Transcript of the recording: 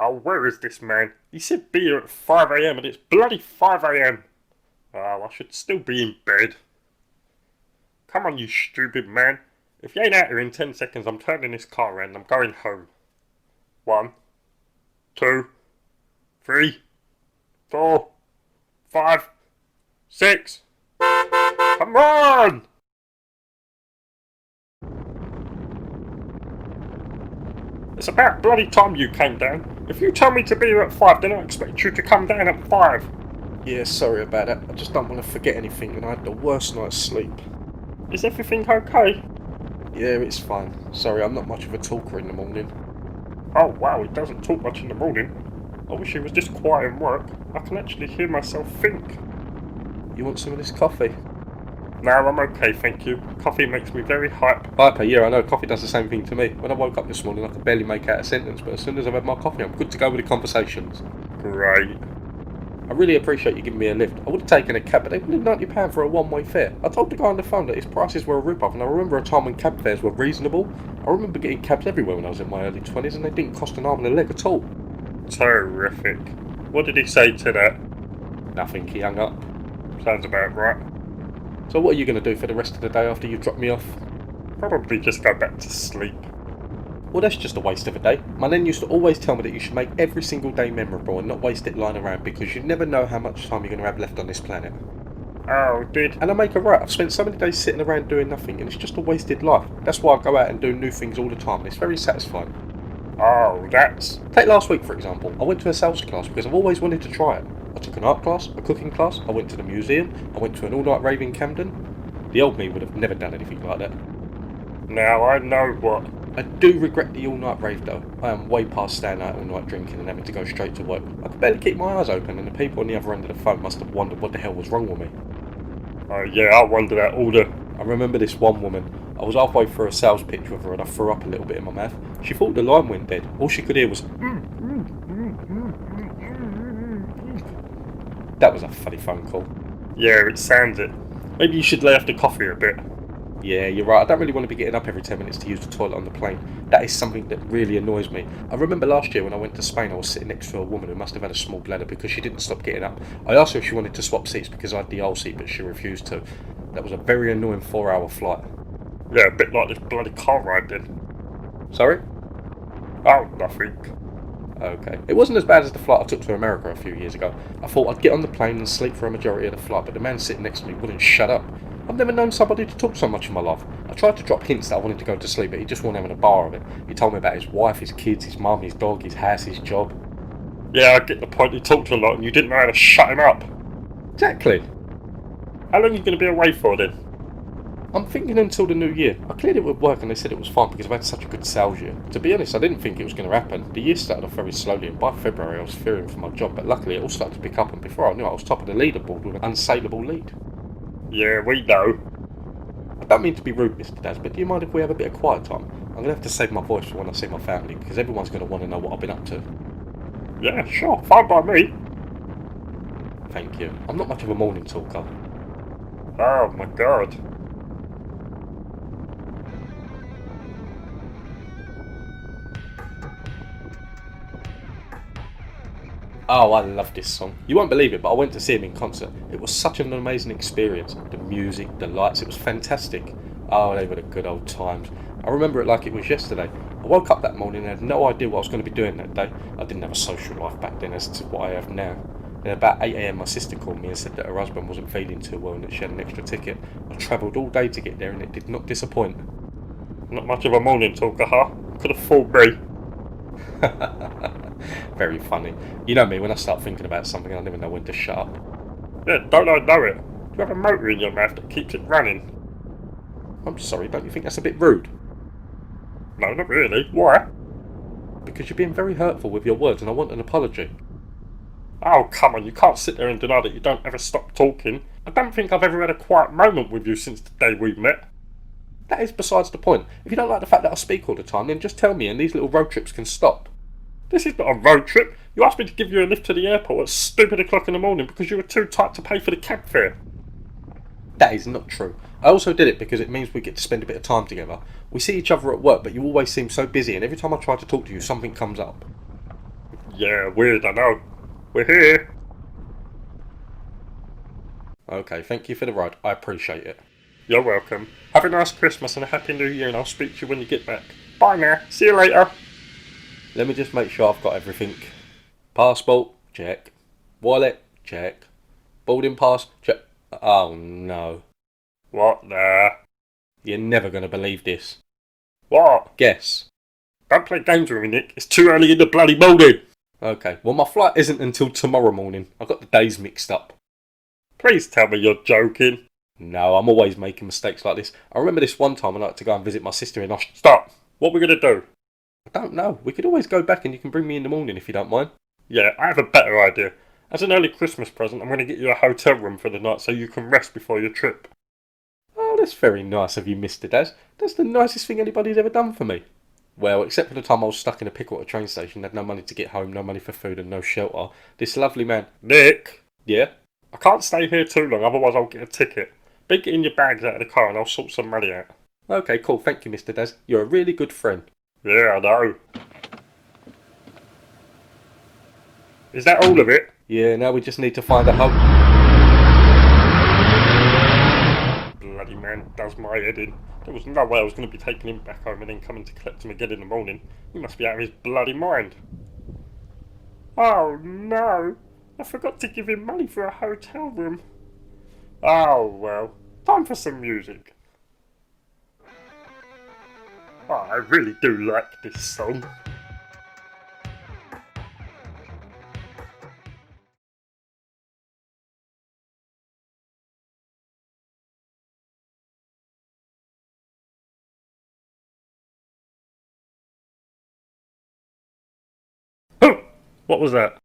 Oh, where is this man? He said be here at 5 a.m. and it's bloody 5 a.m. Oh, I should still be in bed. Come on, you stupid man. If you ain't out here in 10 seconds, I'm turning this car around and I'm going home. 1, 2, 3, 4, 5, 6. Come on! It's about bloody time you came down. If you tell me to be here at 5, then I expect you to come down at 5. Yeah, sorry about that. I just don't want to forget anything and I had the worst night's sleep. Is everything okay? Yeah, it's fine. Sorry, I'm not much of a talker in the morning. Oh wow, he doesn't talk much in the morning. I wish he was this quiet in work. I can actually hear myself think. You want some of this coffee? No, I'm okay, thank you. Coffee makes me very hype. Hyper, yeah, I know. Coffee does the same thing to me. When I woke up this morning, I could barely make out a sentence, but as soon as I've had my coffee, I'm good to go with the conversations. Great. I really appreciate you giving me a lift. I would have taken a cab, but they wanted £90 for a one-way fare. I told the guy on the phone that his prices were a rip-off, and I remember a time when cab fares were reasonable. I remember getting cabs everywhere when I was in my early 20s, and they didn't cost an arm and a leg at all. Terrific. What did he say to that? Nothing, he hung up. Sounds about right. So what are you going to do for the rest of the day after you drop me off? Probably just go back to sleep. Well, that's just a waste of a day. My nan used to always tell me that you should make every single day memorable and not waste it lying around because you never know how much time you're going to have left on this planet. Oh, did? And I make her right. I've spent so many days sitting around doing nothing and it's just a wasted life. That's why I go out and do new things all the time and it's very satisfying. Oh, that's... Take last week, for example. I went to a sales class because I've always wanted to try it. I took an art class, a cooking class, I went to the museum, I went to an all-night rave in Camden. The old me would have never done anything like that. Now I know what... I do regret the all-night rave though. I am way past staying out all night drinking and having to go straight to work. I could barely keep my eyes open and the people on the other end of the phone must have wondered what the hell was wrong with me. Oh yeah, I wonder that all the... I remember this one woman. I was halfway through a sales pitch with her and I threw up a little bit in my mouth. She thought the line went dead. All she could hear was... That was a funny phone call. Yeah, it sounds it. Maybe you should lay off the coffee a bit. Yeah, you're right. I don't really want to be getting up every 10 minutes to use the toilet on the plane. That is something that really annoys me. I remember last year when I went to Spain, I was sitting next to a woman who must have had a small bladder because she didn't stop getting up. I asked her if she wanted to swap seats because I had the old seat, but she refused to. That was a very annoying 4-hour flight. Yeah, a bit like this bloody car ride did. Sorry? Oh, nothing. Okay. It wasn't as bad as the flight I took to America a few years ago. I thought I'd get on the plane and sleep for a majority of the flight, but the man sitting next to me wouldn't shut up. I've never known somebody to talk so much in my life. I tried to drop hints that I wanted to go to sleep, but he just wasn't having a bar of it. He told me about his wife, his kids, his mum, his dog, his house, his job. Yeah, I get the point. He talked a lot and you didn't know how to shut him up. Exactly. How long are you going to be away for then? I'm thinking until the new year. I cleared it with work and they said it was fine because I've had such a good sales year. To be honest, I didn't think it was going to happen. The year started off very slowly and by February I was fearing for my job, but luckily it all started to pick up and before I knew it, I was top of the leaderboard with an unsaleable lead. Yeah, we know. I don't mean to be rude, Mr Daz, but do you mind if we have a bit of quiet time? I'm going to have to save my voice for when I see my family because everyone's going to want to know what I've been up to. Yeah, sure, fine by me. Thank you. I'm not much of a morning talker. Oh my god. Oh, I love this song. You won't believe it, but I went to see him in concert. It was such an amazing experience. The music, the lights, it was fantastic. Oh, they were the good old times. I remember it like it was yesterday. I woke up that morning and had no idea what I was going to be doing that day. I didn't have a social life back then as to what I have now. Then about 8 a.m. my sister called me and said that her husband wasn't feeling too well and that she had an extra ticket. I travelled all day to get there and it did not disappoint. Not much of a morning talker, huh? Could have fooled me. Very funny. You know me, when I start thinking about something I never know when to shut up. Yeah, don't I know it? Do you have a motor in your mouth that keeps it running? I'm sorry, don't you think that's a bit rude? No, not really. Why? Because you're being very hurtful with your words and I want an apology. Oh, come on, you can't sit there and deny that you don't ever stop talking. I don't think I've ever had a quiet moment with you since the day we met. That is besides the point. If you don't like the fact that I speak all the time, then just tell me and these little road trips can stop. This is not a road trip. You asked me to give you a lift to the airport at stupid o'clock in the morning because you were too tight to pay for the cab fare. That is not true. I also did it because it means we get to spend a bit of time together. We see each other at work, but you always seem so busy and every time I try to talk to you, something comes up. Yeah, weird, I know. We're here. Okay, thank you for the ride. I appreciate it. You're welcome. Have a nice Christmas and a Happy New Year, and I'll speak to you when you get back. Bye now. See you later. Let me just make sure I've got everything. Passport, check. Wallet, check. Boarding pass, check. Oh no. What? Nah. You're never going to believe this. What? Guess. Don't play games with me, Nick. It's too early in the bloody morning. Okay, well, my flight isn't until tomorrow morning. I got the days mixed up. Please tell me you're joking. No, I'm always making mistakes like this. I remember this one time I had to go and visit my sister in Austria. Stop. What we're gonna do? I don't know. We could always go back and you can bring me in the morning if you don't mind. Yeah, I have a better idea. As an early Christmas present, I'm gonna get you a hotel room for the night so you can rest before your trip. Oh, that's very nice of you, Mr Daz. That's the nicest thing anybody's ever done for me. Well, except for the time I was stuck in a pickle at a train station, had no money to get home, no money for food and no shelter. This lovely man... Nick! Yeah? I can't stay here too long, otherwise I'll get a ticket. Be getting your bags out of the car and I'll sort some money out. Okay, cool. Thank you, Mr Daz. You're a really good friend. Yeah, I know. Is that all of it? Yeah, now we just need to find a home. Bloody man does my head in. There was no way I was going to be taking him back home and then coming to collect him again in the morning. He must be out of his bloody mind. Oh no! I forgot to give him money for a hotel room. Oh well, time for some music. Oh, I really do like this song. What was that?